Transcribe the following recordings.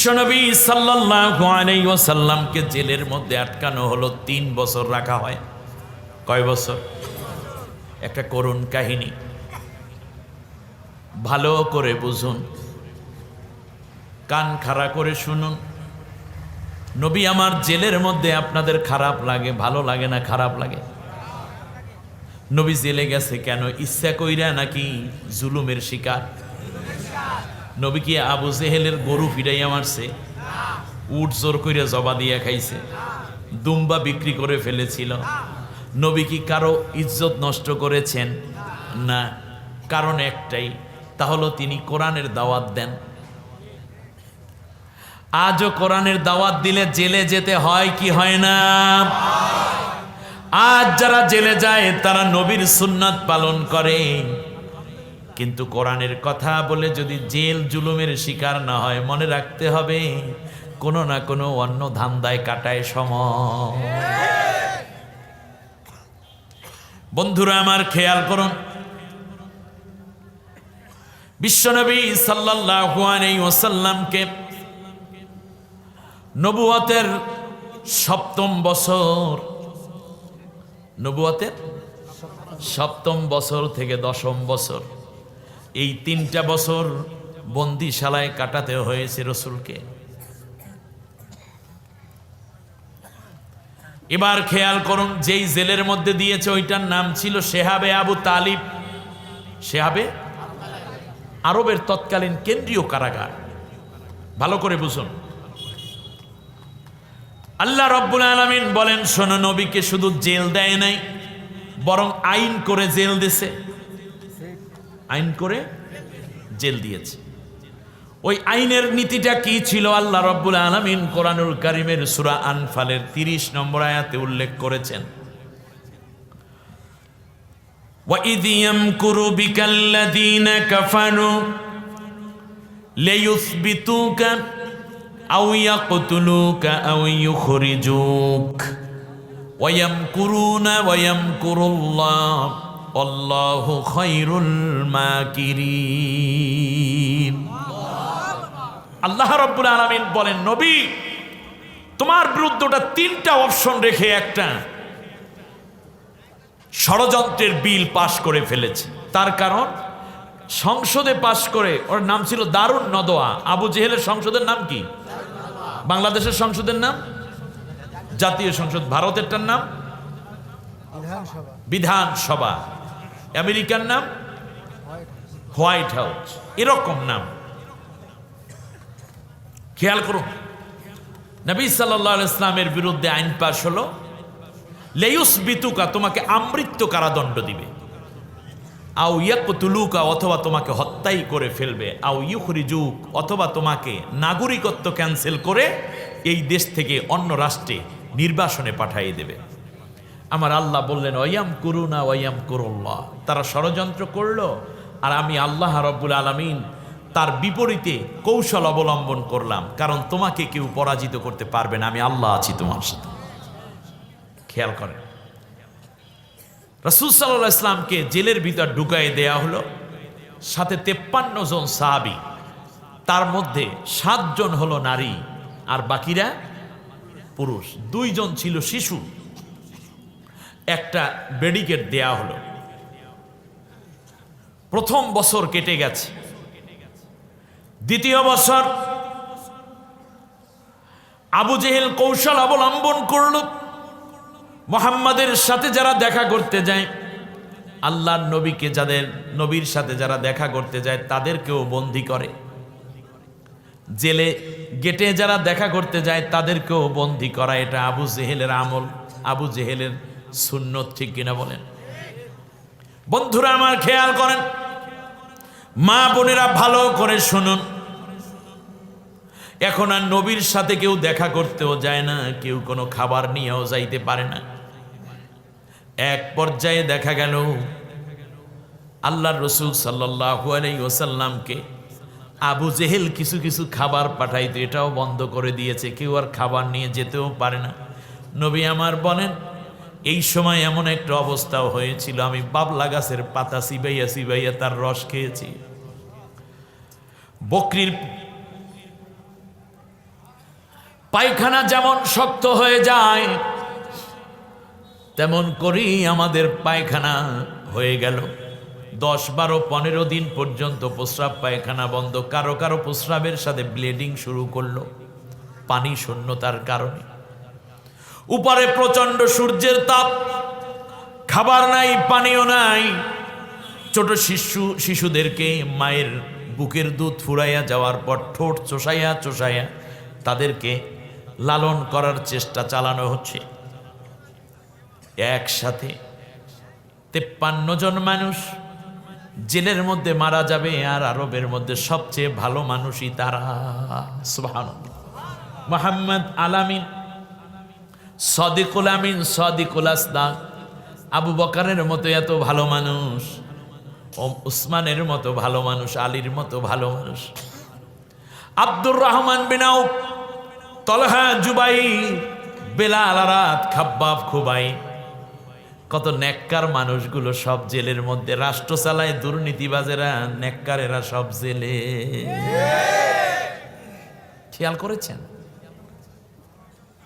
বিশ্বনবী সাল্লাল্লাহু আলাইহি ওয়াসাল্লামকে জেলের মধ্যে আটকানো হলো, 3 বছর রাখা হয়। কয় বছর? একটা করুণ কাহিনী, ভালো করে বুঝুন, কান খাড়া করে শুনুন। নবী আমার জেলের মধ্যে আপনাদের খারাপ লাগে, ভালো লাগে না খারাপ লাগে? নবী জেলে গেছে কেন? ইচ্ছা কইরা নাকি জুলুমের শিকার? নবী কি আবু জেহেলের গরু ফিরাইয়া মারছে? উট জোর কইরা জবা দিয়া খাইছে? দুম্বা বিক্রি করে ফেলেছিল? নবী কি কারো ইজ্জত নষ্ট করেছেন? না, কারণ একটাই, তা হলো তিনি কোরআনের দাওয়াত দেন। আজও কোরআনের দাওয়াত দিলে জেলে যেতে হয় কি হয় না? আজ যারা জেলে যায় তারা নবীর সুন্নাত পালন করে, কিন্তু কোরআনের কথা বলে যদি জেল জুলুমের শিকার না হয়, মনে রাখতে হবে কোনো না কোনো অন্য ধান্দায় কাটায় সময়। বন্ধুরা আমার খেয়াল করুন, বিশ্বনবী সাল্লাল্লাহু আলাইহি ওয়াসাল্লামকে নবুয়তের 7ম বছর, নবুয়তের 7ম বছর থেকে 10ম বছর, এই 3টা বছর বন্দিশালায় কাটাতে হয়েছে রসুলকে। এবার খেয়াল করুন, যেই জেলের মধ্যে দিয়েছে ওইটার নাম ছিল শেহাবে আবু তালিব। শেহাবে আরবের তৎকালীন কেন্দ্রীয় কারাগার। ভালো করে বুঝুন। আল্লাহ রাব্বুল আলামিন বলেন, শোনো, নবীকে শুধু জেল দেয় নাই, বরং আইন করে জেল দিয়েছে। আইন করে জেল দিয়েছে। ওই আইনের নীতিটা কি ছিল? আল্লাহ রাব্বুল আলামিন কোরআনুল কারীমের সূরা আনফালের 30 নম্বর আয়াতে উল্লেখ করেছেন, وَإِذْ يَمْكُرُ بِكَ الَّذِينَ كَفَرُوا لِيُثْبِتُوكَ أَوْ يَقْتُلُوكَ أَوْ يُخْرِجُوكَ وَيَمْكُرُونَ وَيَمْكُرُ اللَّهُ وَاللَّهُ خَيْرُ الْمَاكِرِينَ। আল্লাহ রাব্বুল আলামিন বলেন, নবী তোমার বিরুদ্ধে ওটা 3টা অপশন রেখে একটা ষড়যন্ত্রের বিল পাশ করে ফেলেছে। তার কারণ সংসদে পাশ করে, ওর নাম ছিল দারুন নদওয়া। আবু জেহেলের সংসদের নাম কি? বাংলাদেশের সংসদের নাম জাতীয় সংসদ, ভারতেরটার নাম বিধানসভা, আমেরিকার নাম হোয়াইট হাউস, এরকম নাম। খেয়াল করুন, নবী সাল্লাল্লাহু আলাইহি ইসলামের বিরুদ্ধে আইন পাশ হলো, লেয়ুসবিতুকা, তোমাকে আমৃত্যু কারাদণ্ড দিবে, আও ইয়াকতুলুকা, অথবা তোমাকে হত্যাই করে ফেলবে, আও ইউখরিজুক, অথবা তোমাকে নাগরিকত্ব ক্যান্সেল করে এই দেশ থেকে অন্য রাষ্ট্রে নির্বাসনে পাঠিয়ে দেবে। আমার আল্লাহ বললেন, ওয়ায়াম কুরুনা ওয়ায়াম কুরুল্লাহ, তারা ষড়যন্ত্র করলো আর আমি আল্লাহ রাব্বুল আলামিন তার বিপরীতে কৌশল অবলম্বন করলাম, কারণ তোমাকে কেউ পরাজিত করতে পারবে না, আমি আল্লাহ আছি তোমার সাথে। খেয়াল করেন, রাসূল সাল্লাল্লাহু আলাইহি ওয়াসাল্লামকে জেলের ভিতর ঢুকায় দেয়া হলো, সাথে 53 জন সাহাবী, তার মধ্যে 7 জন হলো নারী আর বাকিরা পুরুষ। 2 জন ছিল শিশু। একটা ব্যারিকেড দেয়া হলো। প্রথম বছর কেটে গেছে। দ্বিতীয় বছর আবু জেহেল কৌশল অবলম্বন করল, মুহাম্মাদের সাথে যারা দেখা করতে যায়, আল্লাহর নবীকে যাদের নবীর সাথে যারা দেখা করতে যায় তাদেরকেও বন্দী করে, জেলে গেটে যারা দেখা করতে যায় তাদেরকেও বন্দী করা। এটা আবু জেহেলের আমল, আবু জেহেলের সুন্নত, ঠিক কিনা বলেন? বন্ধুরা আমার খেয়াল করেন, মা বোনেরা ভালো করে শুনুন, এখন আর নবীর সাথে কেউ দেখা করতেও যায় না, কেউ কোনো খাবার নিয়েও যাইতে পারে না। এক পর্যায়ে দেখা গেল আল্লাহর রাসূল সাল্লাল্লাহু আলাইহি ওয়াসাল্লামকে আবু জেহেল কিছু কিছু খাবার পাঠাইতো, এটাও বন্ধ করে দিয়েছে, কেউ আর খাবার নিয়ে যেতেও পারে না। নবী আমার বলেন, এই সময় এমন একটা অবস্থাও হয়েছিল, আমি বাবলা গাছের পাতা চিবাইয়া চিবাইয়া তার রস খেয়েছি। বকরির পায়খানা যেমন শক্ত হয়ে যায় তেমন করেই আমাদের পায়খানা হয়ে গেল। 10, 12, 15 দিন পর্যন্ত প্রস্রাব পায়খানা বন্ধ। কারো কারো প্রস্রাবের সাথে ব্লিডিং শুরু করলো পানি শূন্যতার কারণে। উপরে প্রচন্ড সূর্যের তাপ, খাবার নাই, পানিও নাই। ছোট শিশুদেরকে মায়ের বুকের দুধ ফুরাইয়া যাওয়ার পর ঠোঁট চোষাইয়া চোষাইয়া তাদেরকে লালন করার চেষ্টা চালানো হচ্ছে। একসাথে 53 জন মানুষ জেলের মধ্যে মারা যাবে, আর আরবের মধ্যে সবচেয়ে ভালো মানুষই তারা। সুবহানাল্লাহ। মুহাম্মদ আলামিন, সদিকুল আমিন, সদিকুল আসদাক, আবু বকরের মতো এত ভালো মানুষ, উসমানের মতো ভালো মানুষ, আলীর মতো ভালো মানুষ, আব্দুর রহমান বিন আউফ, তলহা, জুবাইর, বেলাল, আরাদ, খাব্বাব, খুবাই, কত নেককার মানুষগুলো সব জেলের মধ্যে। রাষ্ট্র চালায় দুর্নীতিবাজেরা, নেককারেরা সব জেলে। খেয়াল করেছেন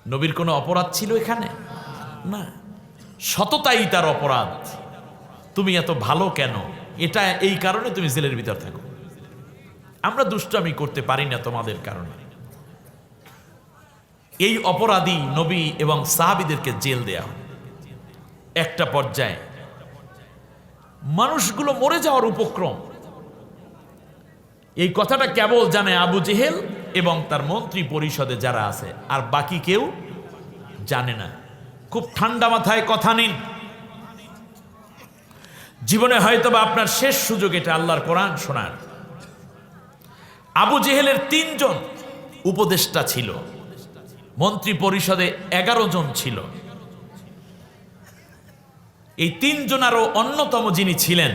নবীর কোনো অপরাধ ছিল এখানে? না, সততাই তার অপরাধ। তুমি এত ভালো কেন, এটা এই কারণে তুমি জেলের ভিতর থাকো। আমরা দুষ্টামি করতে পারি না তোমাদের কারণে। এই অপরাধী নবী এবং সাহাবীদেরকে জেল দেয়া হয়। একটা পর্যায়ে মানুষগুলো মরে যাওয়ার উপক্রম। এই কথাটা কেবল জানে আবু জেহেল এবং তার মন্ত্রী পরিষদে যারা আছে, আর বাকি কেউ জানে না। খুব ঠান্ডা মাথায় কথা নিন। জীবনে হয়তোবা আপনার শেষ সুযোগ এটা আল্লাহর কোরআন শোনার। আবু জেহেলের 3 জন উপদেষ্টা ছিল, মন্ত্রী পরিষদে 11 জন ছিল। এই 3 জনেরও অন্যতম যিনি ছিলেন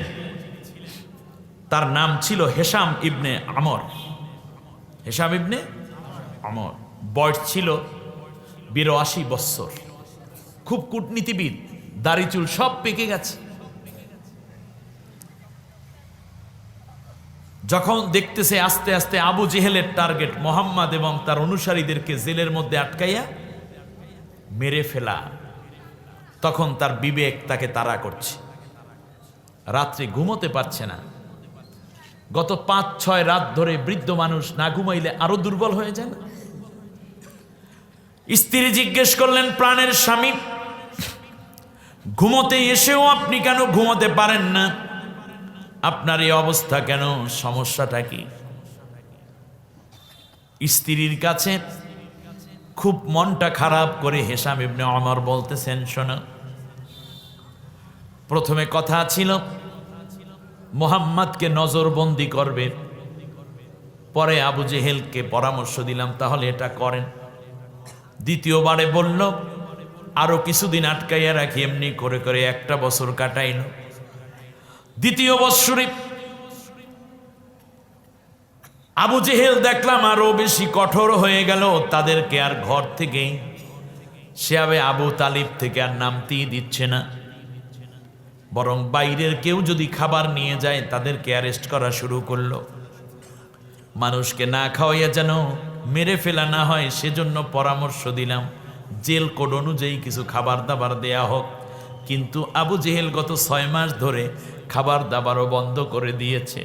তার নাম ছিল হেশাম ইবনে আমর। হেশাম ইবনে আমর, বয়স ছিল 82 বছর। খুব কূটনীতিবিদ, দাড়ি চুল সব পেকে গেছে। যখন দেখতেছে আস্তে আস্তে আবু জেহেলের টার্গেট মোহাম্মদ এবং তার অনুসারীদেরকে জেলের মধ্যে আটকাইয়া মেরে ফেলা, তখন তার বিবেক তাকে তাড়া করছে। রাত্রে ঘুমোতে পারছে না। গত 5-6 রাত ধরে বৃদ্ধ মানুষ না ঘুমাইলে আরো দুর্বল হয়ে যায় না? স্ত্রী জিজ্ঞেস করলেন, প্রাণের স্বামী, ঘুমোতে এসেও আপনি কেন ঘুমোতে পারেন না? আপনার এই অবস্থা কেন? সমস্যাটা কি? স্ত্রীর কাছে খুব মনটা খারাপ করে হেশাম ইবনে আমর বলতেছেন, শোনো, প্রথমে কথা ছিল মুহাম্মদকে নজরবন্দি করবে, পরে আবু জেহেলকে পরামর্শ দিলাম তাহলে এটা করেন। দ্বিতীয়বারে বলল আরো কিছুদিন আটকাইয়া রাখি। এমনি করে করে 1 বছর কাটাইল। দ্বিতীয় বৎসরে আবু জেহেল দেখলাম আরো বেশি কঠোর হয়ে গেল। তাদেরকে আর ঘর থেকে সেভাবে আবু তালিব থেকে আর নামতেই দিচ্ছে না, বরং বাইরের কেউ যদি খাবার নিয়ে যায় তাদেরকে অ্যারেস্ট করা শুরু করলো। মানুষকে না খাওয়াইয়া যেন মেরে ফেলা না হয় সেজন্য পরামর্শ দিলাম জেল কোড অনুযায়ী কিছু খাবার দাবার দেয়া হোক। কিন্তু আবু জেহেল গত 6 মাস ধরে খাবার দাবারও বন্ধ করে দিয়েছে।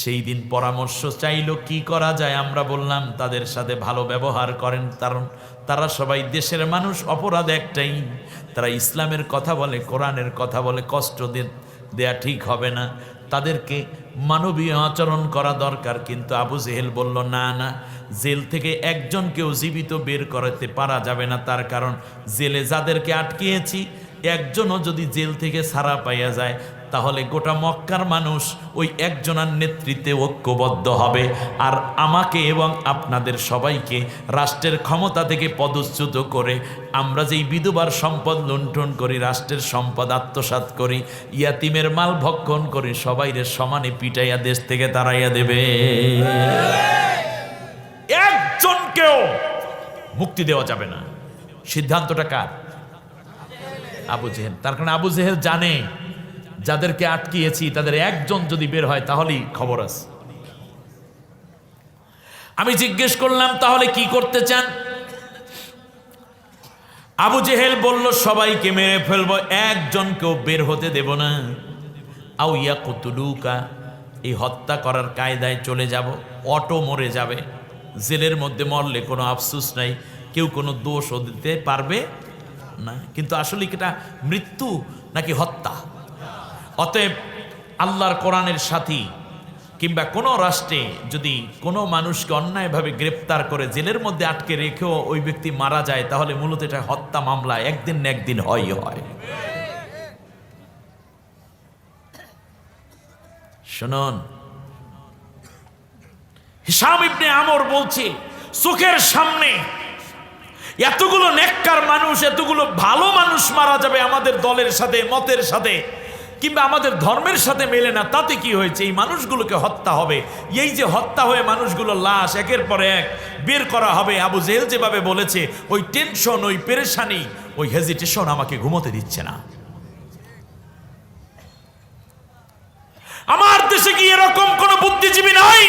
সেই দিন পরামর্শ চাইল কি করা যায়। আমরা বললাম তাদের সাথে ভালো ব্যবহার করেন, কারণ তারা সবাই দেশের মানুষ। অপরাধ একটাই, তারা ইসলামের কথা বলে, কোরআনের কথা বলে। কষ্ট দেয়া ঠিক হবে না, তাদেরকে মানবীয় আচরণ করা দরকার। কিন্তু আবু জেহেল বলল, না না, জেল থেকে একজনকেও জীবিত বের করতে পারা যাবে না। তার কারণ জেলে যাদেরকে আটকিয়েছি একজনও যদি জেল থেকে ছাড়া পাইয়া যায় তাহলে গোটা মক্কার মানুষ ওই একজনের নেতৃত্বে ঐক্যবদ্ধ হবে, আর আমাকে এবং আপনাদের সবাইকে রাষ্ট্রের ক্ষমতা থেকে পদচ্যুত করে আমরা যেই বিধবার সম্পদ লুণ্ঠন করি, রাষ্ট্রের সম্পদ আত্মসাৎ করি, ইয়াতিমের মাল ভক্ষণ করি, সবাইরে সমানে পিটাইয়া দেশ থেকে তাড়াইয়া দেবে। একজনকেও মুক্তি দেওয়া যাবে না। সিদ্ধান্তটা কার? আবু জেহেল। তার কারণে আবু জেহেল জানে যাদেরকে আটকিয়েছি তাদের একজন যদি বের হয় তাহলেই খবর আছে। আমি জিজ্ঞেস করলাম তাহলে কি করতে চান? আবু জেহেল বলল সবাইকে মেরে ফেলবো, একজনকেও বের হতে দেব না। আও ইয়াকতুলুকা, এই হত্যা করার কায়দায় চলে যাব, অটো মরে যাবে, জেলের মধ্যে মরলে কোনো আফসোস নাই, কেউ কোনো দোষও দিতে পারবে না। কিন্তু আসলে এটা মৃত্যু নাকি হত্যা? অতএব আল্লাহর কোরআনের সাথী কিংবা কোনো রাষ্ট্রে যদি কোনো মানুষকে অন্যায়ভাবে গ্রেপ্তার করে জেলের মধ্যে আটকে রেখেও ওই ব্যক্তি মারা যায়, তাহলে মূলত এটা হত্যা মামলা একদিন না একদিন হয়। শুনুন, হিশাম ইবনে আমর বলছে, চোখের সামনে এতগুলো নেককার মানুষ, এতগুলো ভালো মানুষ মারা যাবে আমাদের দলের সাথে, মতের সাথে কিংবা আমাদের ধর্মের সাথে মেলে না, তাতে কি হয়েছে? এই মানুষগুলোকে হত্যা হবে। এই যে হত্যা হয়ে মানুষগুলো লাশ একের পর এক বের করা হবে, আবু জেহেল যেভাবে বলেছে, ওই টেনশন, ওই পেরেশানি, ওই হেজিটেশন আমাকে ঘুমোতে দিচ্ছে না। আমার দেশে কি এরকম কোন বুদ্ধিজীবী নাই?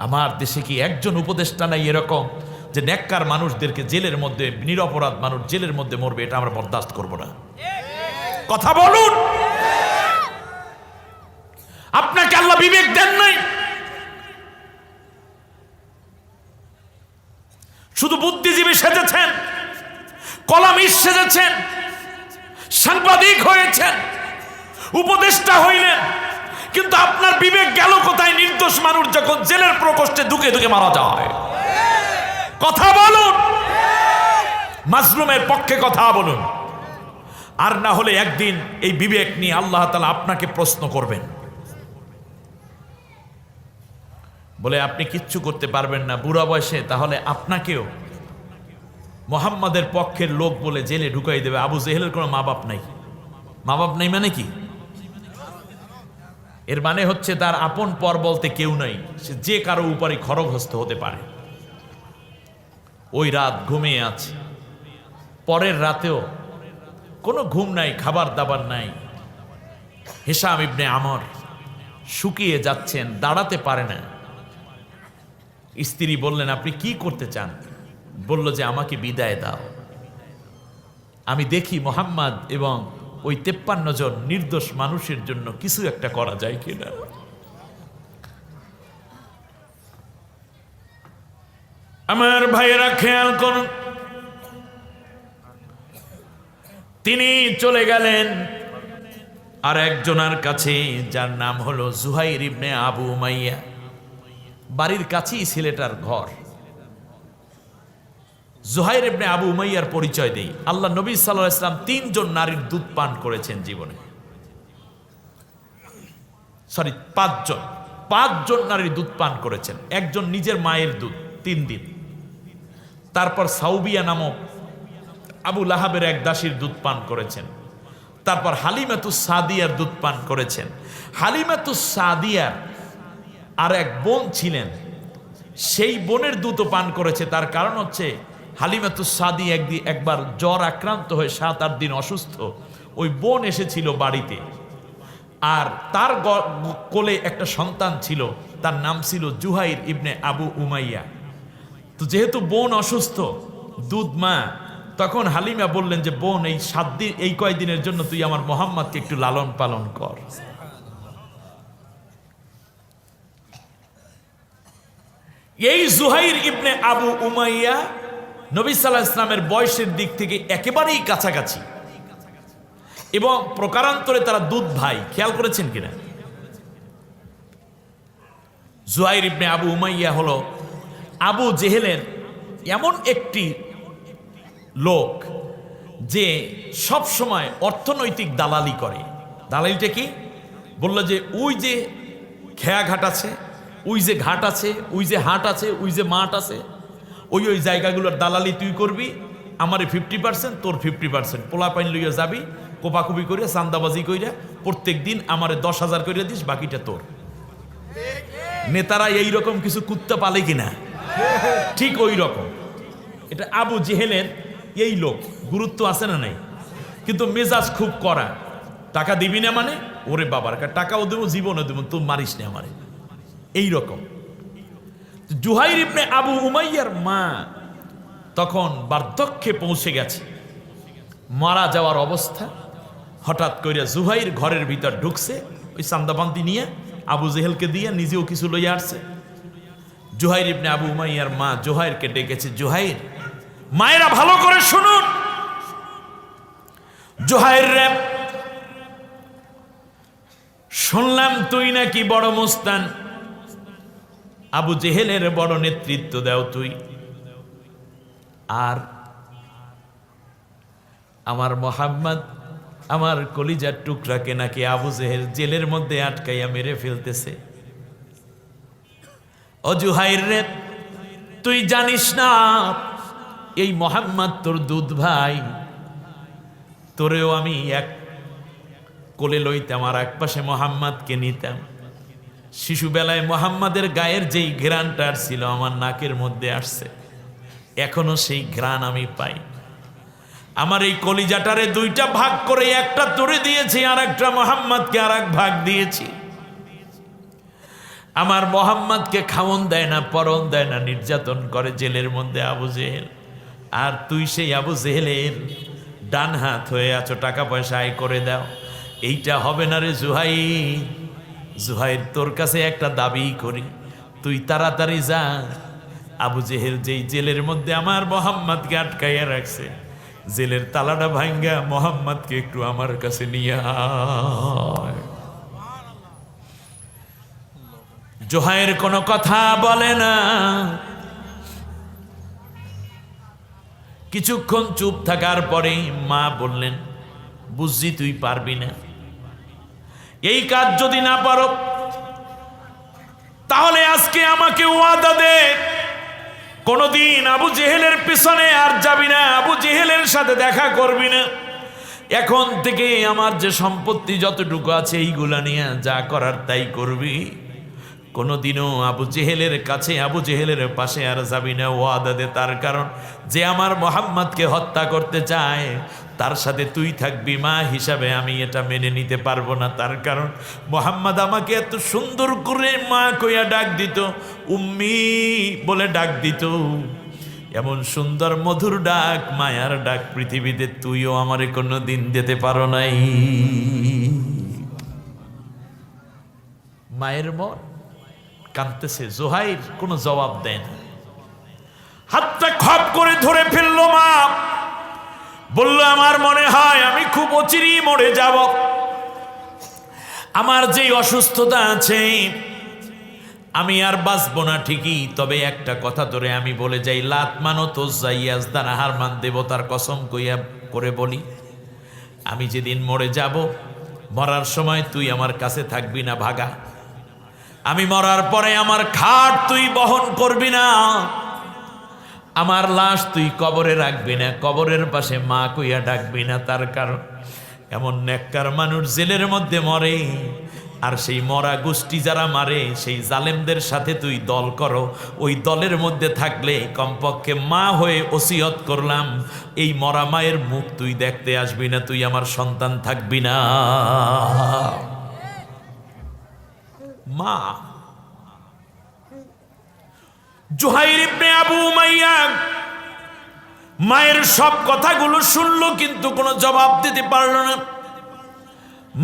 আমার দেশে কি একজন উপদেষ্টা নাই এরকম যে নেককার মানুষদেরকে জেলের মধ্যে, নিরপরাধ মানুষ জেলের মধ্যে মরবে, এটা আমরা বরদাস্ত করব না? কথা বলুন। আপনাকে আল্লাহ বিবেক দেন নাই, শুধু বুদ্ধিজীবী সেজেছেন, কলামিস্ট সেজেছেন, সাংবাদিক হয়েছেন, উপদেষ্টা হইলেন, কিন্তু আপনার বিবেক গেল কোথায়? নির্দোষ মানুষ যখন জেলের প্রকোষ্ঠে ধুকে ধুকে মারা যায়। কথা বলুন, মাজলুমের পক্ষে কথা বলুন। আর না হলে একদিন এই বিবেক নিয়ে আল্লাহ তাআলা আপনাকে প্রশ্ন করবেন, বলে আপনি কিচ্ছু করতে পারবেন না বুড়া বয়সে, তাহলে আপনাকেও মুহাম্মাদের পক্ষের লোক বলে জেলে ঢুকাই দেবে। আবু জেহেলের কোনো মা বাপ নাই। মা বাপ নাই মানে কি? এর মানে হচ্ছে তার আপন পর বলতে কেউ নাই, সে যে কারো উপরে খড়গহস্ত হতে পারে। ওই রাত ঘুমিয়ে আছে, পরের রাতেও কোনো ঘুম নাই, খাবার দাবার নাই। হিশাম ইবনে আমর শুকিয়ে যাচ্ছেন, দাঁড়াতে পারে না। স্ত্রী বললেন, আপনি কি করতে চান? বলল যে আমাকে বিদায় দাও, আমি দেখি মুহাম্মদ এবং ওই 53 জন নির্দোষ মানুষের জন্য কিছু একটা করা যায় কিনা। আমার ভাইয়েরা খেয়াল করুন, তিনি চলে গেলেন আর একজনের কাছে, যার নাম হলো জুহাইর ইবনে আবু উমাইয়া। বাড়ির কাছেই ছেলেটার ঘর। জুহাইর ইবনে আবু উমাইয়ার পরিচয় দেই। আল্লাহ নবী সাল্লাল্লাহু আলাইহি ওয়াসাল্লাম 3 জন নারীর দুধ পান করেছেন জীবনে। 5 জন নারীর দুধ পান করেছেন। একজন নিজের মায়ের দুধ 3 দিন। তারপর সাউবিয়া নামক আবু লাহাবের এক দাসীর দুধ পান করেছেন। তারপর হালিমাতুস সাদিয়ার দুধ পান করেছেন। হালিমাতুস সাদিয়ার আর এক বোন ছিলেন, সেই বোনের দুধও পান করেছে। তার কারণ হচ্ছে হালিমাতুস সাদি একবার জ্বর আক্রান্ত হয়ে 7-8 দিন অসুস্থ। ওই বোন এসেছিল বাড়িতে, আর তার কোলে একটা সন্তান ছিল, তার নাম ছিল জুহাইর ইবনে আবু উমাইয়া। তো যেহেতু বোন অসুস্থ, দুধ মা, তখন হালিমা বললেন যে বোন, এই 7 দিন, এই কয়দিনের জন্য তুই আমার মুহাম্মদকে একটু লালন পালন কর। এই জুহাইর ইবনে আবু উমাইয়া নবী সাল্লাল্লাহু আলাইহি ওয়াসাল্লামের বয়সের দিক থেকে একেবারেই কাছাকাছি, এবং প্রকারান্তরে তারা দুধ ভাই। খেয়াল করেছেন কিনা? জুহাইর ইবনে আবু উমাইয়া হলো আবু জেহেলের এমন একটি লোক যে সব সময় অর্থনৈতিক দালালি করে। দালালিটা কি? বলল যে ওই যে খেয়াঘাট আছে, ওই যে ঘাট আছে, ওই যে হাট আছে, ওই যে মাঠ আছে, ওই জায়গাগুলোর দালালি তুই করবি, আমারে 50%, তোর 50%। পোলা পাইন লইয়া যাবি, কোপাকুপি করে, চান্দাবাজি কইরা প্রত্যেক দিন আমারে 10,000 করে দিস, বাকিটা তোর। নেতারা এইরকম কিছু কুত্তা পালে কিনা? ঠিক ওই রকম। এটা আবু জেহেলের এই লোক। গুরুত্ব আছে না নাই? কিন্তু মেজাজ খুব কড়া। টাকা দিবি না মানে, ওরে বাবার টাকাও দেবো, জীবনও দেবো, তুই মারিস না আমারে, এইরকম। জুহাইর ইবনে আবু উমাইয়ার মা তখন বার্ধক্যে পৌঁছে গেছে, মারা যাওয়ার অবস্থা। হঠাৎ করে জুহাইর ঘরের ভিতর ঢুকছে, ওই চান্দাবান্তি নিয়ে আবু জেহেলকে দিয়ে, নিজেও কিছু লইয়া আসছে। জুহাইর ইবনে আবু উমাইয়ার মা জুহাইরকে ডেকেছে, জুহাইর, মায়েরা ভালো করে শুনুন, জুহাইর রে, শুনলাম তুই নাকি বড় মুস্তান, আবু জেহেলের বড় নেতৃত্ব দাও তুই, আর আমার মোহাম্মদ, আমার কলিজার টুকরাকে নাকি আবু জেহেল জেলের মধ্যে আটকাইয়া মেরে ফেলতেছে। ও জুহাইর রে, তুই জানিস না এই মোহাম্মদ তোর দুধ ভাই, তোরেও আমি এক কোলে লইতাম আর এক পাশে মোহাম্মদকে নিতাম। শিশুবেলায় মোহাম্মদের গায়ের যেই ঘ্রাণটা ছিল আমার নাকের মধ্যে আসছে, এখনো সেই ঘ্রাণ আমি পাই। আমার এই কলিজাটারে দুইটা ভাগ করে একটা তোরে দিয়েছি, আর একটা মোহাম্মদকে আর এক ভাগ দিয়েছি। আমার মোহাম্মদকে খাওন দেয় না, পরন দেয় না, নির্যাতন করে জেলের মধ্যে আবু জেহেল, আর তুই সেই আবু জেহেলের ডান হাত হয়ে আছো, টাকা পয়সা আয় করে দাও। এইটা হবে না রে জুহাইর। জুহাইর, তোর কাছে একটা দাবি করি, তুই তাড়াতাড়ি যা, আবু জেহেল যেই জেলের মধ্যে আমার মোহাম্মদকে আটকাইয়া রাখছে, জেলের তালাটা ভাঙ্গা মোহাম্মদকে একটু আমার কাছে নিয়ে আয়। জুহাইর কোনো কথা বলে না, কিছুক্ষণ চুপ থাকার পরে মা বললেন, বুঝছি তুই পারবি না, এই কাজ যদি না পারো তাহলে আজকে আমাকে ওয়াদা দে, কোনদিন আবু জেহেলের পিছনে আর যাবি না, আবু জেহেলের সাথে দেখা করবি না। এখন থেকে আমার যে সম্পত্তি যতটুকু আছে এইগুলা নিয়ে যা করার তাই করবি, কোনোদিনও আবু জেহেলের কাছে, আবু জেহেলের পাশে আর যাবি না, ওয়াদা দে। তার কারণ যে আমার মোহাম্মদকে হত্যা করতে চায় তার সাথে তুই থাকবি মা হিসাবে, আমি এটা মেনে নিতে পারবো না। তার কারণ মোহাম্মদ আমাকে এত সুন্দর করে মা কইয়া ডাক দিত, উম্মি বলে ডাক দিত, এমন সুন্দর মধুর ডাক, মায়ার ডাক পৃথিবীতে তুইও আমারে কোনো দিন দিতে পারো নাই। মায়ের মন কাঁদতেছে, জুহাইর কোনো জবাব দেয় না, হাতটা খপ করে ধরে ফেললো। মা বলল, আমার মনে হয় আমি খুব অচিরেই মরে যাব, আমার যেই অসুস্থতা আছে আমি আর বাঁচবো না ঠিকই, তবে একটা কথা তোরে আমি বলে যাই, লাত মানো তো যাইয়াজদান হারমান দেবতার কসম কইয়া করে বলি, আমি যেদিন মরে যাব, মরার সময় তুই আমার কাছে থাকবি না ভাগা, আমি মরার পরে আমার খাট তুই বহন করবি না, আমার লাশ তুই কবরে রাখবি না, কবরের পাশে মা কইয়া ডাকবি না। তার কারণ এমন নেককার মানুষ জেলের মধ্যে মরে, আর সেই মরা গোষ্ঠী যারা মারে সেই জালেমদের সাথে তুই দল করো, ওই দলের মধ্যে থাকলে কমপক্ষে মা হয়ে ওসিয়ত করলাম, এই মরা মায়ের মুখ তুই দেখতে আসবি না, তুই আমার সন্তান থাকবি না। মা জুহাইর ইবনে আবু উমাইয়া মায়ের সব কথাগুলো শুনলো, কিন্তু কোনো জবাব দিতে পারল না।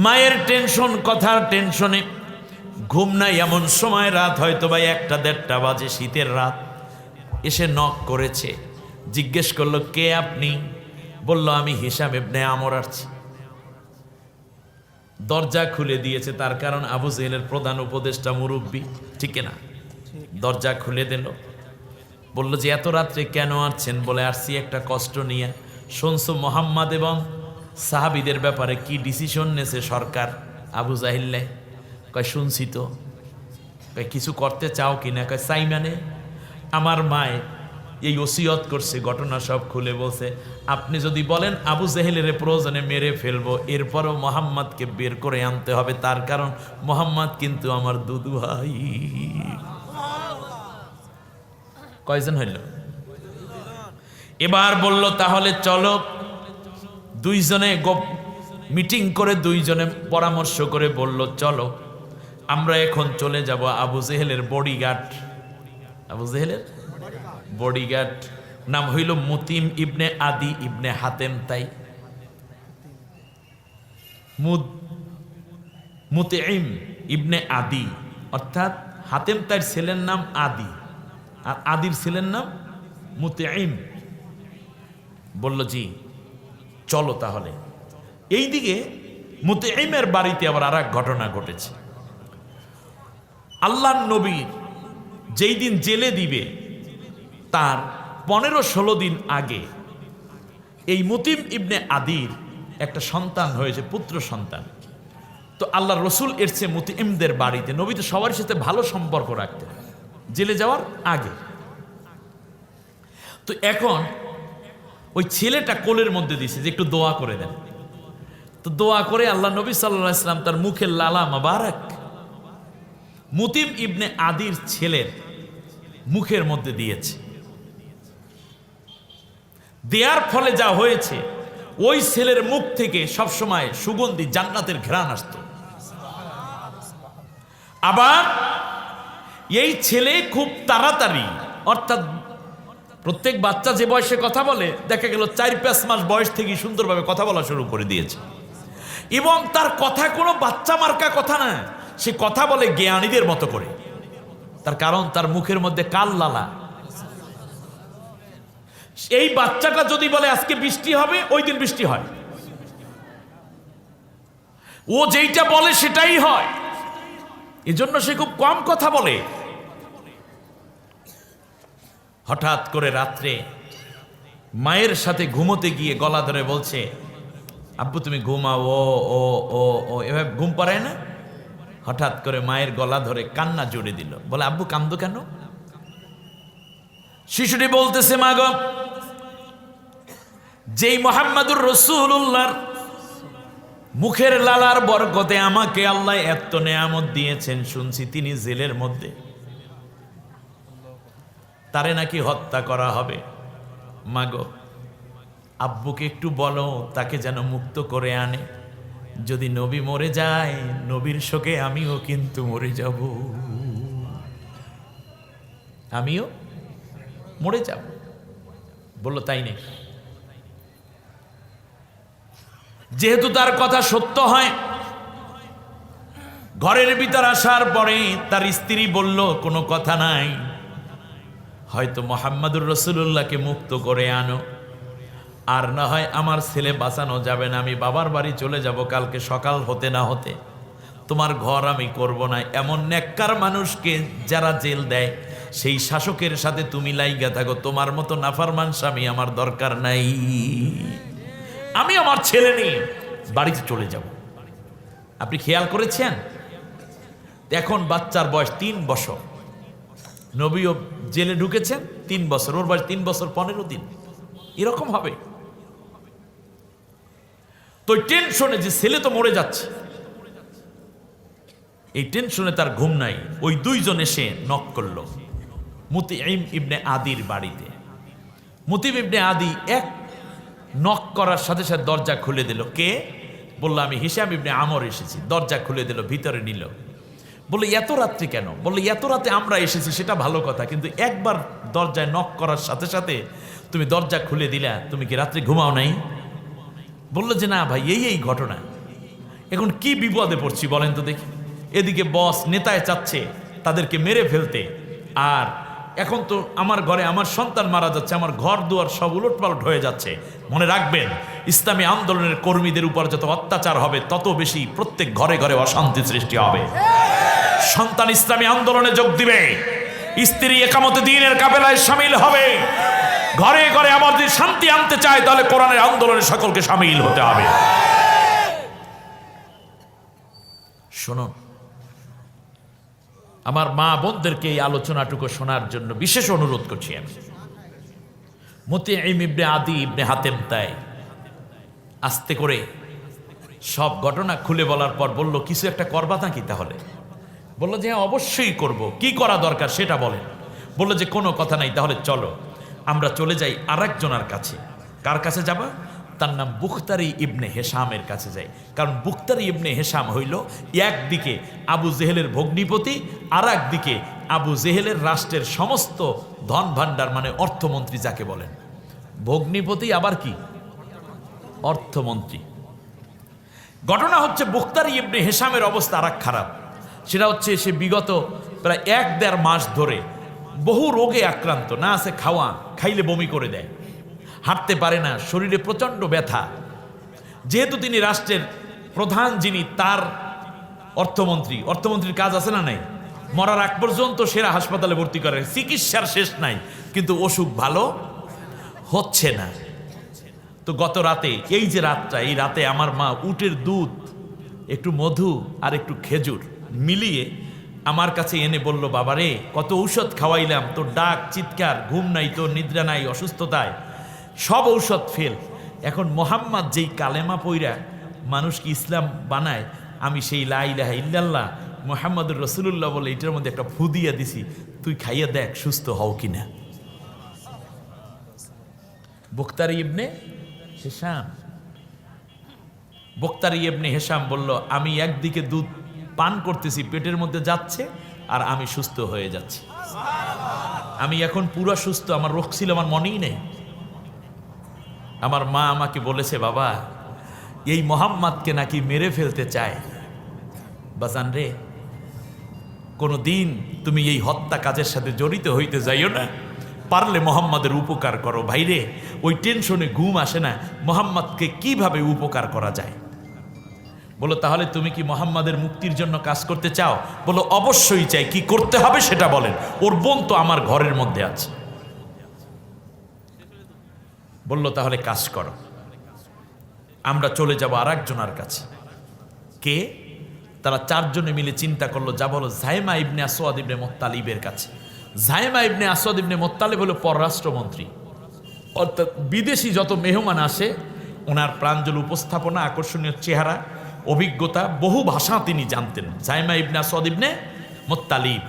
মায়ের টেনশন, কথার টেনশনে ঘুম নাই। এমন সময় রাত হয়তো বা 1-1:30 বাজে, শীতের রাত। এসে নক করেছে, জিজ্ঞেস করলো, কে আপনি? বলল, আমি হিশাম ইবনে আমর আসছি। দরজা খুলে দিয়েছে, তার কারণ আবু জেহেলের প্রধান উপদেষ্টা মুরব্বী, ঠিক না? দরজা খুলে দিল, বলল যে এত রাত্রে কেন আসছেন? বলে, আসছি একটা কষ্ট নিয়ে। শুনছো মোহাম্মদ এবং সাহাবীদের ব্যাপারে কি ডিসিশন নেছে সরকার? আবু জাহিল্লে কয়, শুনছি তো। কয়, কিছু করতে চাও কিনা? কয়, চাই মানে আমার মায়ে এই ওসিয়ত করছে, ঘটনা সব খুলে বলছে। আপনি যদি বলেন আবু জেহেলের প্রয়োজনে মেরে ফেলবো, এরপরও মোহাম্মদকে বের করে আনতে হবে, তার কারণ মোহাম্মদ কিন্তু আমার দুধু ভাই। কয়জন হইল? এবার বলল, তাহলে চলো। দুইজনে মিটিং করে, দুইজনে পরামর্শ করে বলল, চলো আমরা এখন চলে যাব আবু জেহেলের বডিগার্ড আবু জেহেলের বডিগার্ড নাম হইল মুতিম ইবনে আদি ইবনে হাতেম তাই। মুতিম ইবনে আদি অর্থাৎ হাতেম তাইর ছেলের নাম আদি, আর আদির ছেলের নাম মুতিম। বলল জি চলো তাহলে। এইদিকে মুতিমের বাড়িতে আবার আর এক ঘটনা ঘটেছে। আল্লাহর নবীর যেই দিন জেলে দিবে তার 15-16 দিন আগে এই মুতিম ইবনে আদির একটা সন্তান হয়েছে, পুত্র সন্তান। তো আল্লাহ রসুল এসছে মুতিমদের বাড়িতে। নবী তো সবার সাথে ভালো সম্পর্ক রাখতেন জেলে যাওয়ার আগে। তো এখন ওই ছেলেটা কোলের মধ্যে দিছে যে একটু দোয়া করে দেন। তো দোয়া করে আল্লাহ নবী সাল্লাল্লাহু আলাইহি ওয়াসাল্লাম তার মুখের লালা মোবারক মুতিম ইবনে আদির ছেলের মুখের মধ্যে দিয়েছে। দেয়ার ফলে যা হয়েছে, ওই ছেলের মুখ থেকে সবসময় সুগন্ধি জান্নাতের ঘ্রাণ আসত। আবার এই ছেলে খুব তাড়াতাড়ি, অর্থাৎ প্রত্যেক বাচ্চা যে বয়সে কথা বলে দেখা গেল 4-5 মাস বয়স থেকে সুন্দরভাবে কথা বলা শুরু করে দিয়েছে। এবং তার কথা কোনো বাচ্চা মার্কা কথা না, সে কথা বলে জ্ঞানীদের মতো করে। তার কারণ তার মুখের মধ্যে কাল লালা। এই বাচ্চাটা যদি বলে আজকে বৃষ্টি হবে, ওই দিন বৃষ্টি হয়। ও যেইটা বলে সেটাই হয়। এজন্য সে খুব কম কথা বলে। হঠাৎ করে রাত্রে মায়ের সাথে ঘুমোতে গিয়ে গলা ধরে বলছে, আব্বু তুমি ঘুমাও। ও ও ও ও এভাবে ঘুম পাড়ায় না। হঠাৎ করে মায়ের গলা ধরে কান্না জুড়ে দিল। বলে আব্বু কান্দো কেন? শিশুটি বলতেছে, মা গো, যেই মুহাম্মাদুর রাসূলুল্লাহর মুখের লালার বরকতে আমাকে আল্লাহ এত নেয়ামত দিয়েছেন, শুনছি তিনি জেলের মধ্যে, তারে নাকি হত্যা করা হবে। মাগো আব্বুকে একটু বলো তাকে যেন মুক্ত করে আনে। যদি নবী মরে যায়, নবীর শোকে আমিও কিন্তু মরে যাব, আমিও মরে যাব। বললো তাই নেই। যেহেতু তার কথা সত্য হয়, ঘরের ভিতর আসার পরে তার স্ত্রী বলল কোনো কথা নাই, হয়তো মুহাম্মাদুর রাসূলুল্লাহকে মুক্ত করে আনো, আর না হয় আমার ছেলে বাঁচানো যাবে না। আমি বাবার বাড়ি চলে যাব কালকে সকাল হতে না হতে, তোমার ঘর আমি করব না। এমন নেককার মানুষকে যারা জেল দেয় সেই শাসকের সাথে তুমি লাইগা থাকো। তোমার মতো নাফরমান স্বামী আমার দরকার নাই। আমি আমার ছেলে নিয়ে বাড়িতে চলে যাব। আপনি খেয়াল করেছেন? এখন বাচ্চার বয়স 3 বছর। নবীও জেলে ঢুকেছেন 3 বছর, ওর বয়স 3 বছর 15 দিন। এরকম হবে তো টেনশনে যে ছেলে তো মরে যাচ্ছে, এই টেনশনে তার ঘুম নাই। ওই 2 জন এসে নক করলো মুতিম ইবনে আদির বাড়িতে। মুতিম ইবনে আদি এক নক করার সাথে সাথে দরজা খুলে দিল। কে? বললো আমি হিশাম ইবনে আমর এসেছি। দরজা খুলে দিল, ভিতরে নিল। বললো এত রাত্রি কেন? বললো এত রাতে আমরা এসেছি সেটা ভালো কথা, কিন্তু একবার দরজায় নক করার সাথে সাথে তুমি দরজা খুলে দিলা, তুমি কি রাত্রে ঘুমাও নাই? বললো যে না ভাই, এই ঘটনা। এখন কি বিপদে পড়ছি বলেন তো দেখি। এদিকে বস নেতায় চাচ্ছে তাদেরকে মেরে ফেলতে, আর এখন তো আমার ঘরে আমার সন্তান মারা যাচ্ছে, আমার ঘর দুয়ার সব উলটপালট হয়ে যাচ্ছে। মনে রাখবেন, ইসলামী আন্দোলনের কর্মীদের উপর যত অত্যাচার হবে তত বেশি প্রত্যেক ঘরে ঘরে অশান্তি সৃষ্টি হবে। সন্তান ইসলামী আন্দোলনে যোগ দিবে, স্ত্রী একামতে দ্বীনের কাফেলায় শামিল হবে। ঘরে ঘরে আমার যদি শান্তি আনতে চায় তাহলে কোরআনের আন্দোলনে সকলকে শামিল হতে হবে। শুনুন, আমার মা বোনদেরকে এই আলোচনাটুকু শোনার জন্য বিশেষ অনুরোধ করছি আমি। মুতিম ইবনে আদি ইবনে হাতেম তাই আস্তে করে সব ঘটনা খুলে বলার পর বলল, কিছু একটা করবা নাকি? তাহলে বললো যে হ্যাঁ অবশ্যই করব, কি করা দরকার সেটা বলেন। বললো যে কোনো কথা নাই, তাহলে চলো আমরা চলে যাই আরেকজনের কাছে। কার কাছে যাবা? তার নাম বুখতারি ইবনে হেশামের কাছে যায়। কারণ বুখতারি ইবনে হেশাম হইল একদিকে আবু জেহেলের ভগ্নিপতি, আর একদিকে আবু জেহেলের রাষ্ট্রের সমস্ত ধন ভাণ্ডার, মানে অর্থমন্ত্রী যাকে বলেন। ভগ্নিপতি আবার কি? অর্থমন্ত্রী। ঘটনা হচ্ছে বুখতারি ইবনে হেশামের অবস্থা আর খারাপ। সেটা হচ্ছে সে বিগত প্রায় 1-1.5 মাস ধরে বহু রোগে আক্রান্ত, না আছে খাওয়া, খাইলে বমি করে দেয়, হাঁটতে পারে না, শরীরে প্রচণ্ড ব্যথা। যেহেতু তিনি রাষ্ট্রের প্রধান, যিনি তার অর্থমন্ত্রীর কাজ আছে না নাই? মরার আগ পর্যন্ত সেরা হাসপাতালে ভর্তি করে, চিকিৎসার শেষ নাই, কিন্তু অসুখ ভালো হচ্ছে না। তো গত রাতে, এই যে রাতটা, এই রাতে আমার মা উটের দুধ, একটু মধু আর একটু খেজুর মিলিয়ে আমার কাছে এনে বলল, বাবারে কত ঔষধ খাওয়াইলাম, তোর ডাক চিৎকার, ঘুম নাই, তোর নিদ্রা নাই, অসুস্থতায় সব ঔষধ ফেল। এখন মোহাম্মদ যেই কালেমা পইরা মানুষকে ইসলাম বানায়, আমি সেই লা ইলাহা ইল্লাল্লাহ মুহাম্মাদুর রাসূলুল্লাহ বলে এটার মধ্যে একটা ফু দিয়া দিছি, তুই খাইয়া দেখ সুস্থ হও কিনা। বুখতারি ইবনে হেশাম, বুখতারি ইবনে হেশাম বলল, আমি একদিকে দুধ পান করতেছি, পেটের মধ্যে যাচ্ছে, আর আমি সুস্থ হয়ে যাচ্ছি। আমি এখন পুরো সুস্থ, আমার রোগ ছিল আমার মনেই নেই। আমার মা আমাকে বলেছে, বাবা এই মোহাম্মদকে নাকি মেরে ফেলতে চায়। বাজান রে, কোনো দিন তুমি এই হত্যা কাজের সাথে জড়িত হইতে যাইও না, পারলে মোহাম্মদের উপকার করো। ভাইরে, ওই টেনশনে ঘুম আসে না, মোহাম্মদকে কিভাবে উপকার করা যায়। বলো, তাহলে তুমি কি মোহাম্মদের মুক্তির জন্য কাজ করতে চাও? বলো, অবশ্যই চাই। কি করতে হবে সেটা বলেন। ওর বোন তো আমার ঘরের মধ্যে আছে। বলল, তাহলে কাজ করো, আমরা চলে যাব আর একজনের কাছে। কে? তারা 4 জনে মিলে চিন্তা করলো, যা বলো যায়েমা ইবনে আসওয়াদ ইবনে মুত্তালিবের কাছে। যায়েমা ইবনে আসওয়াদ ইবনে মুত্তালিব হলো পররাষ্ট্রমন্ত্রী, অর্থাৎ বিদেশি যত মেহমান আসে, ওনার প্রাঞ্জল উপস্থাপনা, আকর্ষণীয় চেহারা, অভিজ্ঞতা, বহু ভাষা তিনি জানতেন। যায়েমা ইবনে আসওয়াদ ইবনে মুত্তালিব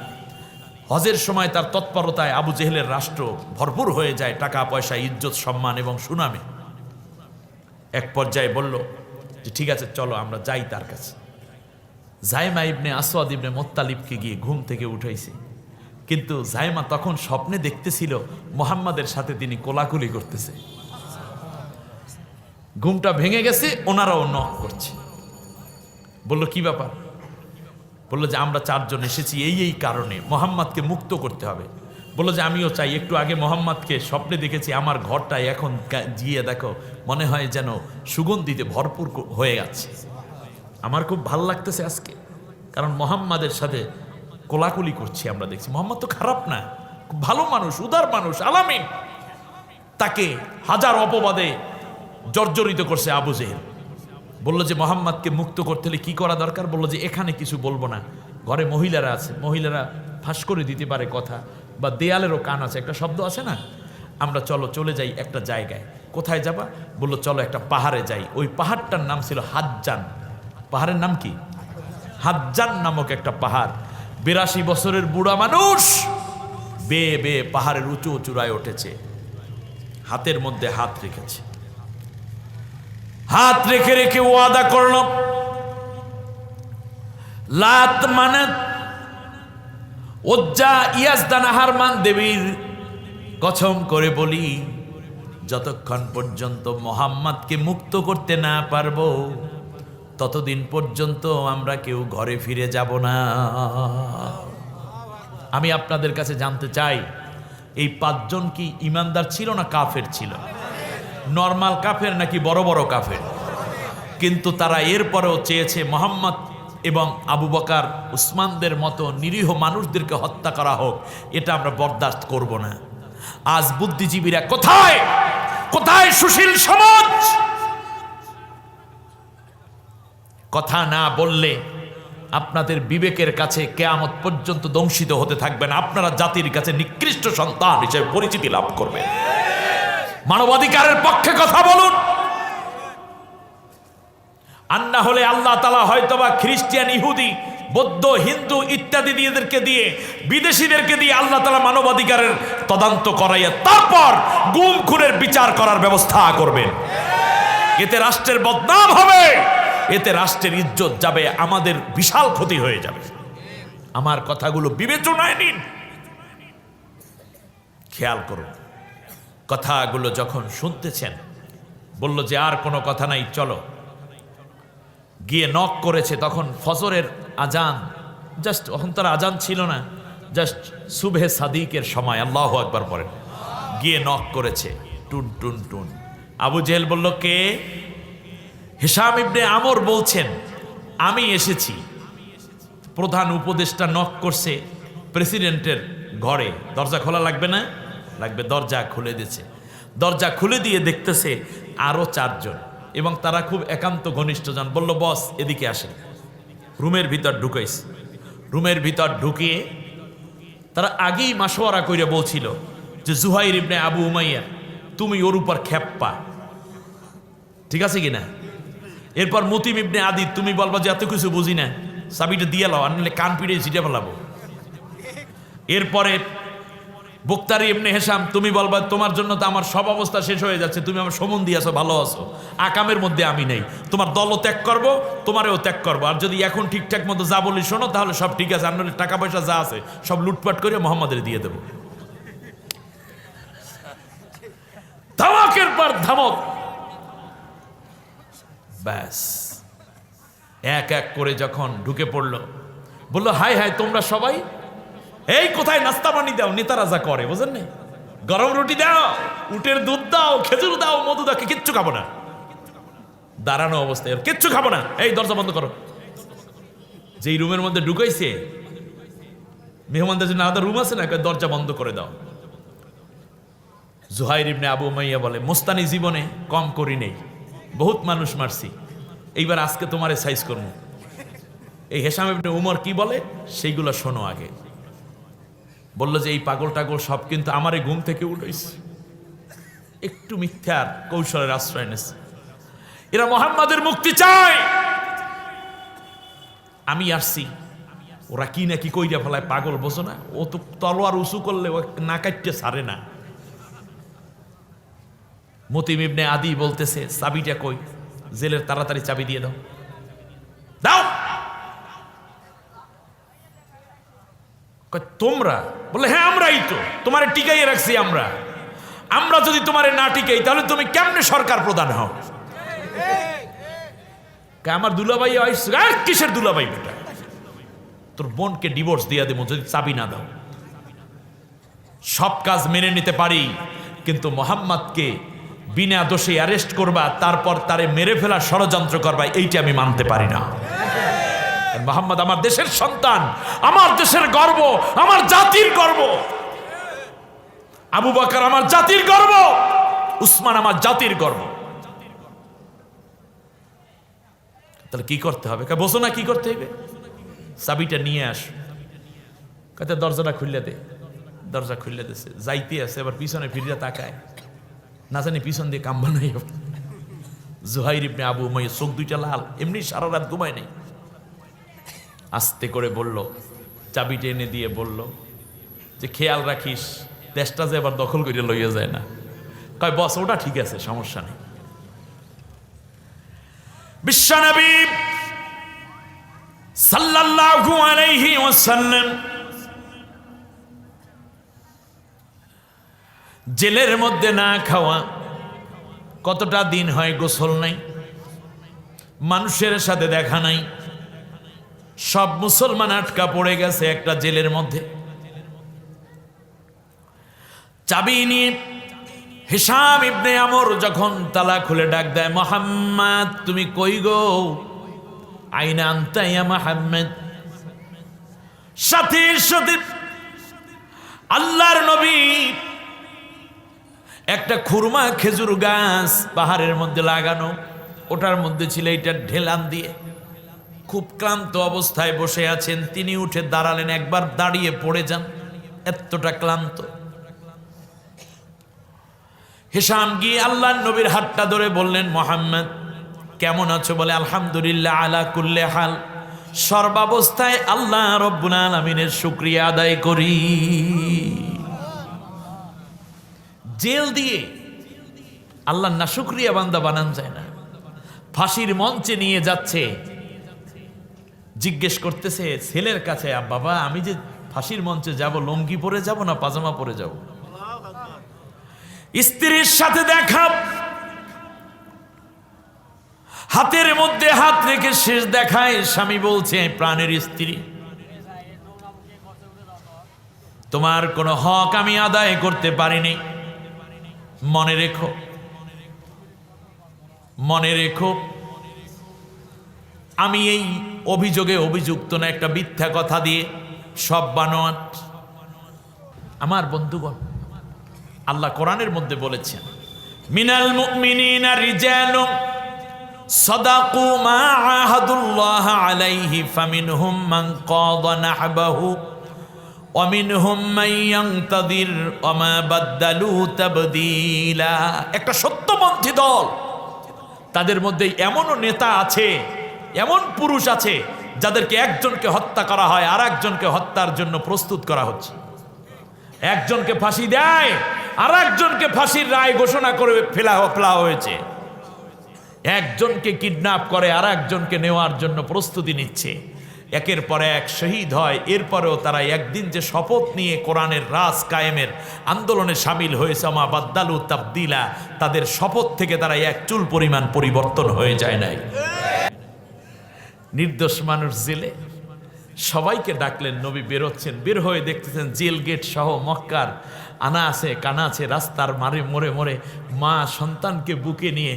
হজের সময় তার তৎপরতায় আবু জেহেলের রাষ্ট্র ভরপুর হয়ে যায় টাকা পয়সা, ইজ্জত, সম্মান এবং সুনামে। এক পর্যায়ে বলল যে ঠিক আছে, চলো আমরা যাই তার কাছে। যায়েমা ইবনে আসওয়াদ ইবনে মুত্তালিবকে গিয়ে ঘুম থেকে উঠাইছে, কিন্তু যায়েমা তখন স্বপ্নে দেখতেছিল মুহাম্মাদের সাথে তিনি কোলাকুলি করতেছে। ঘুমটা ভেঙে গেছে, ওনারাও নক করছে। বলল, কি ব্যাপার? বললো যে আমরা 4 জন এসেছি এই কারণে, মোহাম্মদকে মুক্ত করতে হবে। বললো যে আমিও চাই। একটু আগে মোহাম্মদকে স্বপ্নে দেখেছি, আমার ঘরটায় এখন গিয়ে দেখো মনে হয় যেন সুগন্ধিতে ভরপুর হয়ে গেছে। আমার খুব ভাল লাগতেছে আজকে, কারণ মোহাম্মদের সাথে কোলাকুলি করছি আমরা, দেখছি মোহাম্মদ তো খারাপ না, খুব ভালো মানুষ, উদার মানুষ, আলামিন। তাকে হাজার অপবাদে জর্জরিত করছে আবু জেহেল। বললো যে মোহাম্মদকে মুক্ত করতে হলে কি করা দরকার? বললো যে এখানে কিছু বলবো না, ঘরে মহিলারা আছে, মহিলারা ফাঁস করে দিতে পারে কথা, বা দেয়ালেরও কান আছে, একটা শব্দ আছে না, আমরা চলে যাই একটা জায়গায়। কোথায় যাবা? বললো চলো একটা পাহাড়ে যাই। ওই পাহাড়টার নাম ছিল হাজ্জান। পাহাড়ের নাম কি? হাজ্জান নামক একটা পাহাড়। 82 বছরের বুড়া মানুষ বেয়ে বেয়ে পাহাড়ের উঁচু চূড়ায় উঠেছে, হাতের মধ্যে হাত রেখেছে। হাত রেখে রেখে ওয়াদা করল, লাত মানাত উজ্জা ইয়াজদা নাহারমান দেবীর কসম করে বলি, যতক্ষণ পর্যন্ত মোহাম্মদকে মুক্ত করতে না পারবো ততদিন পর্যন্ত আমরা কেউ ঘরে ফিরে যাব না। আমি আপনাদের কাছে জানতে চাই, এই 5 জন কি ইমানদার ছিল না কাফের ছিল? নরমাল কাফের নাকি বড় বড় কাফের? কিন্তু তারা এরপরেও চেয়েছে মোহাম্মদ এবং আবু বকর, উসমানদের মতো নিরীহ মানুষদেরকে হত্যা করা হোক। এটা আমরা বরদাস্ত করব না। আজ বুদ্ধিজীবীরা কোথায় কোথায়? সুশীল সমাজ কথা না বললে আপনাদের বিবেকের কাছে কিয়ামত পর্যন্ত দংশিত হতে থাকবেন। আপনারা জাতির কাছে নিকৃষ্ট সন্তান হিসেবে পরিচিতি লাভ করবেন। মানবাধিকারের পক্ষে কথা বলুন। আর না হলে আল্লাহ তাআলা হয়তোবা খ্রিস্টান, ইহুদি, বৌদ্ধ, হিন্দু ইত্যাদি দিয়ে বিদেশিদেরকে দিয়ে আল্লাহ তাআলা মানবাধিকারের তদন্ত করাইয়া তারপর গুম খুনের বিচার করার ব্যবস্থা করবেন। এতে রাষ্ট্রের বদনাম হবে, এতে রাষ্ট্রের ইজ্জত যাবে, আমাদের বিশাল ক্ষতি হয়ে যাবে। আমার কথাগুলো বিবেচনায় নিন, খেয়াল করুন। কথাগুলো যখন শুনতেছেন, বলল যে আর কোনো কথা নাই, চলো। গিয়ে নক করেছে, তখন ফজরের আজান, জাস্ট তখন তার আজান ছিল না, জাস্ট সুবহে সাদিকের সময়, আল্লাহু আকবার পড়েন। গিয়ে নক করেছে, টুন টুন টুন। আবু জেহেল বলল, কে? হিশাম ইবনে আমর বলছেন, আমি এসেছি। প্রধান উপদেষ্টা নক করছে প্রেসিডেন্টের ঘরে, দরজা খোলা লাগবে না? লাগবে। দরজা খুলে দিয়েছে। দরজা খুলে দিয়ে দেখতেছে আরো 4 জন, এবং তারা খুব একান্ত ঘনিষ্ঠজন। বলল, বস এদিকে আসেন। রুমের ভিতর ঢুকাইছে। রুমের ভিতর ঢুকিয়ে তারা আগেই মাশওয়ারা কইরা বলছিল যে জুহাইর ইবনে আবু উমাইয়া, তুমি ওর উপর খেপ্পা, ঠিক আছে কিনা? এরপর মুতিম ইবনে আদি, তুমি বলবা যে এত কিছু বুঝি না, চাবিটা দিয়ে লাও, আর নাহলে কান পিড়ে ছিটে ফেলাবো। এরপরে বক্তারি ইবনে হেশাম, তুমি বলবা তোমার জন্য তো আমার সব অবস্থা শেষ হয়ে যাচ্ছে, তুমি আমার সমন দিয়েছো, ভালো আছো, আকামের মধ্যে আমি নেই, তোমার দলও ত্যাগ করবো, তোমারও ত্যাগ করবো, আর যদি এখন ঠিকঠাক মতো যা বলি শোনো তাহলে সব ঠিক আছে, আপনার টাকা পয়সা যা আছে সব লুটপাট করে মোহাম্মদের দিয়ে দেবো। ধামাকের পর ধামক, ব্যাস এক এক করে যখন ঢুকে পড়লো, বললো, হাই হাই তোমরা সবাই, এই কোথায় নাস্তা পানি দাও, নেতারা যা করে বুঝেন না, গরম রুটি দাও, উটের দুধ দাও, খেজুর দাও, মধু দাও, কিচ্ছু খাবো না। দাঁড়ানো অবস্থায়, কিচ্ছু খাবো না, এই দরজা বন্ধ করো। যেই রুমের মধ্যে ঢুকাইছে, মেহমানদের জন্য আলাদা রুম আছে না, দরজা বন্ধ করে দাও। জুহাইর ইবনে আবু উমাইয়া বলে, মুস্তানি জীবনে কম করি নেই, বহুত মানুষ মারছি, এইবার আজকে তোমারে সাইজ করবো। এই হেশাম ইবনে উমর কি বলে সেইগুলো শোনো আগে। বলল যে এই পাগল টাগল সব কিন্তু আমার এই ঘুম থেকে উঠেছে, একটু মিথ্যার কৌশলের আশ্রয় নিয়েছে, এরা মুহাম্মাদের মুক্তি চায়। আমি আসছি, ওরা কি না কি কইরা ফেলায়, পাগল বোঝো না, ও তো তলোয়ার উঁচু করলে ও না কাটতে ছাড়ে না। মুতিম ইবনে আদি বলতেছে, চাবিটা কই? জেলের তাড়াতাড়ি চাবি দিয়ে দাও, দাও। তোমরা? বলে, হ্যাঁ আমরাই তো তোমারে টিকাইয়ে রাখছি, আমরা যদি তোমারে না টিকাই তাহলে তুমি কেমনে সরকার প্রধান হও? আমার দুলাভাই আসছে। আর কিসের দুলাভাই বেটা, তোর বোনকে ডিভোর্স দিয়ে দেবো যদি চাবি না দাও। সব কাজ মেনে নিতে পারি, কিন্তু মোহাম্মদকে বিনা দোষে অ্যারেস্ট করবা, তারপর তারে মেরে ফেলা ষড়যন্ত্র করবা, এইটা আমি মানতে পারি না। মোহাম্মদ আমার দেশের সন্তান, আমার দেশের গর্ব, আমার জাতির গর্ব। আবু বকর আমার জাতির গর্ব, উসমান আমার জাতির গর্ব। তাহলে কি করতে হবে? বোঝো না কি করতে হবে? চাবিটা নিয়ে আস, কত দরজাটা খুললে দে। দরজা খুললে দিছে, যাইতে আছে, এবার পিছনে ফিরিয়া তাকায়, না জানি পিছন দিয়ে কাম্বা নাই। জুহাইর ইবনে আবু উমাইয়া চোখ দুইটা লাল, এমনি সারা রাত ঘুমায় নাই। আস্তে করে বলল, চাবিটা এনে দিয়ে বলল যে খেয়াল রাখিস দেশটা যে এবার দখল করে লইয়া যায় না। কয় বস ওটা ঠিক আছে, সমস্যা নেই। বিশ্বনবী সাল্লাল্লাহু আলাইহি ওয়াসাল্লাম জেলের মধ্যে না খাওয়া, কতটা দিন হয় গোসল নাই, মানুষের সাথে দেখা নাই, সব মুসলমান আটকা পড়ে গেছে একটা জেলের মধ্যে। চাবি নিয়ে হিশাম ইবনে আমর যখন তালা খুলে ডাক দেয়, মুহাম্মদ তুমি কই গো? আইনা আনতা ইয়া মুহাম্মদ। সাথে সাথে আল্লাহর নবী একটা খুরমা খেজুর গাছ পাহাড়ের মধ্যে লাগানো, ওটার মধ্যে ছিল এটা ঢেলান দিয়ে, খুব ক্লান্ত অবস্থায় বসে আছেন তিনি। উঠে দাঁড়ালেন, একবার দাঁড়িয়ে পড়ে যান, এতটা ক্লান্ত। হিশাম গিয়ে আল্লাহর নবীর হাতটা ধরে বললেন, মুহাম্মদ কেমন আছো? বলে, আলহামদুলিল্লাহ আলা কুল্লি হাল, সর্বাবস্থায় আল্লাহ রব্বুল আলামিনের শুকরিয়া আদায় করি। জেল দিয়ে আল্লাহ না শুকরিয়া বান্দা বানান যায় না। ফাঁসির মঞ্চে নিয়ে যাচ্ছে, জিজ্ঞেস করতেছে ছেলের কাছে, বাবা আমি যে ফাঁসির মঞ্চে যাব, লুঙ্গি পরে যাব না পাজামা পরে যাব? স্ত্রীর সাথে দেখা, হাতের মধ্যে হাত রেখে শেষ দেখায় স্বামী বলছে, প্রাণের স্ত্রী, তোমার কোনো হক আমি আদায় করতে পারিনি, মনে রেখো, মনে রেখো আমি এই অভিযোগে অভিযুক্ত না, একটা মিথ্যা কথা দিয়ে সব বানোয়াট। আমার বন্ধুগণ, আল্লাহ কোরআনের মধ্যে বলেছেন, মিনাল মুমিনিনা রিজালুন সাদাকু মা আহাদুল্লাহ আলাইহি ফামিনহুম মান কাদা নাহবাহু ওয়া মিনহুম মান ইয়ানতাদির ওয়া মা বাদদালু তাবদীলা। একটা সত্যপন্থী দল, তাদের মধ্যে এমনও নেতা আছে, এমন পুরুষ আছে যাদেরকে একজনকে হত্যা করা হয় আর একজনকে হত্যার জন্য প্রস্তুত করা হচ্ছে। একজনকে ফাঁসি দেয় আর একজনকে ফাঁসির রায় ঘোষণা করে ফেলা হয়েছে। একজনকে কিডন্যাপ করে আর একজনকে নেওয়ার জন্য প্রস্তুতি নিচ্ছে। একের পর এক শহীদ হয়। এরপরেও তারা একদিন যে শপথ নিয়ে কোরআনের রাজ কায়েমের আন্দোলনে সামিল হয়েছে, মা বাদ্দালু তাবদিলা, তাদের শপথ থেকে তারা এক চুল পরিমাণ পরিবর্তন হয়ে যায় নাই। নির্দোষ মানুষ জেলে, সবাইকে ডাকলেন, নবী বেরোচ্ছেন, বের হয়ে দেখতেছেন জেল গেট সহ মক্কার আনা আছে কানা আছে, রাস্তার মারে মোড়ে মোড়ে মা সন্তানকে বুকে নিয়ে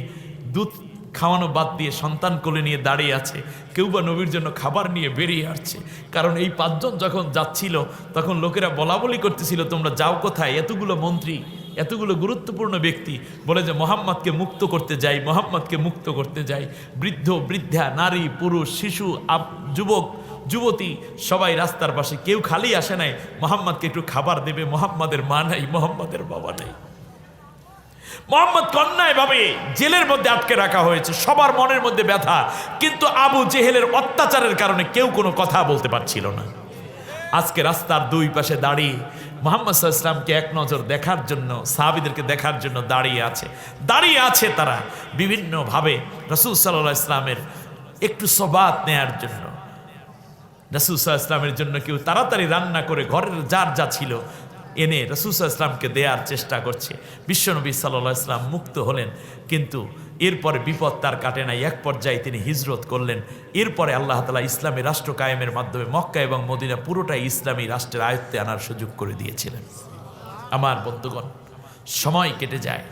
দুধ খাওয়ানো বাদ দিয়ে সন্তান কোলে নিয়ে দাঁড়িয়ে আছে। কেউ বা নবীর জন্য খাবার নিয়ে বেরিয়ে আসছে। কারণ এই পাঁচজন যখন যাচ্ছিল তখন লোকেরা বলা বলি করতেছিল, তোমরা যাও কোথায়? এতগুলো মন্ত্রী, এতগুলো গুরুত্বপূর্ণ ব্যক্তি বলে যে মোহাম্মদকে মুক্ত করতে যাই, মোহাম্মদকে মুক্ত করতে যাই। বৃদ্ধ বৃদ্ধা, নারী পুরুষ, শিশু, যুবক যুবতী সবাই রাস্তার পাশে, কেউ খালি আসে নাই মোহাম্মদকে একটু খাবার দেবে। মোহাম্মদের মা নাই, মোহাম্মদের বাবা নাই। মোহাম্মদকে অন্যায়ভাবে জেলের মধ্যে আটকে রাখা হয়েছে। সবার মনের মধ্যে ব্যথা, কিন্তু আবু জেহেলের অত্যাচারের কারণে কেউ কোনো কথা বলতে পারছিল না। আজকে রাস্তার দুই পাশে দাঁড়িয়ে মুহাম্মদ সাল্লাল্লাহু আলাইহি ওয়াসাল্লামকে এক নজর দেখার জন্য, সাহাবীদেরকে দেখার জন্য দাঁড়িয়ে আছে তারা বিভিন্নভাবে রাসূল সাল্লাল্লাহু আলাইহি ওয়াসাল্লামের একটু সবাত নেয়ার জন্য। রাসূল সাল্লাল্লাহু আলাইহি ওয়াসাল্লামের জন্য কেউ তাড়াতাড়ি রান্না করে ঘরের যার যা ছিল এনে রাসূল সাল্লাল্লাহু আলাইহি ওয়াসাল্লামকে দেওয়ার চেষ্টা করছে। বিশ্বনবী সাল্লাল্লাহু আলাইহি ওয়াসাল্লাম মুক্ত হলেন, কিন্তু এরপরে বিপদ তার কাটে নাই। এক পর্যায়ে তিনি হিজরত করলেন। এরপরে আল্লাহ তাআলা ইসলামী রাষ্ট্র কায়েমের মাধ্যমে মক্কা এবং মদিনা পুরোটাই ইসলামী রাষ্ট্রের আয়ত্তে আনার সুযোগ করে দিয়েছিলেন। আমার বন্ধুগণ, সময় কেটে যায়,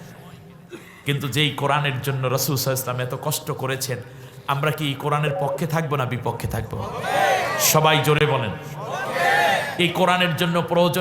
কিন্তু যেই কোরআনের জন্য রাসূল সাল্লাল্লাহু আলাইহি ওয়াসাল্লাম এত কষ্ট করেছেন, আমরা কি এই কোরআনের পক্ষে থাকবো না বিপক্ষে থাকবো? সবাই জোরে বলেন। এই কোরআনের জন্য প্রয়োজন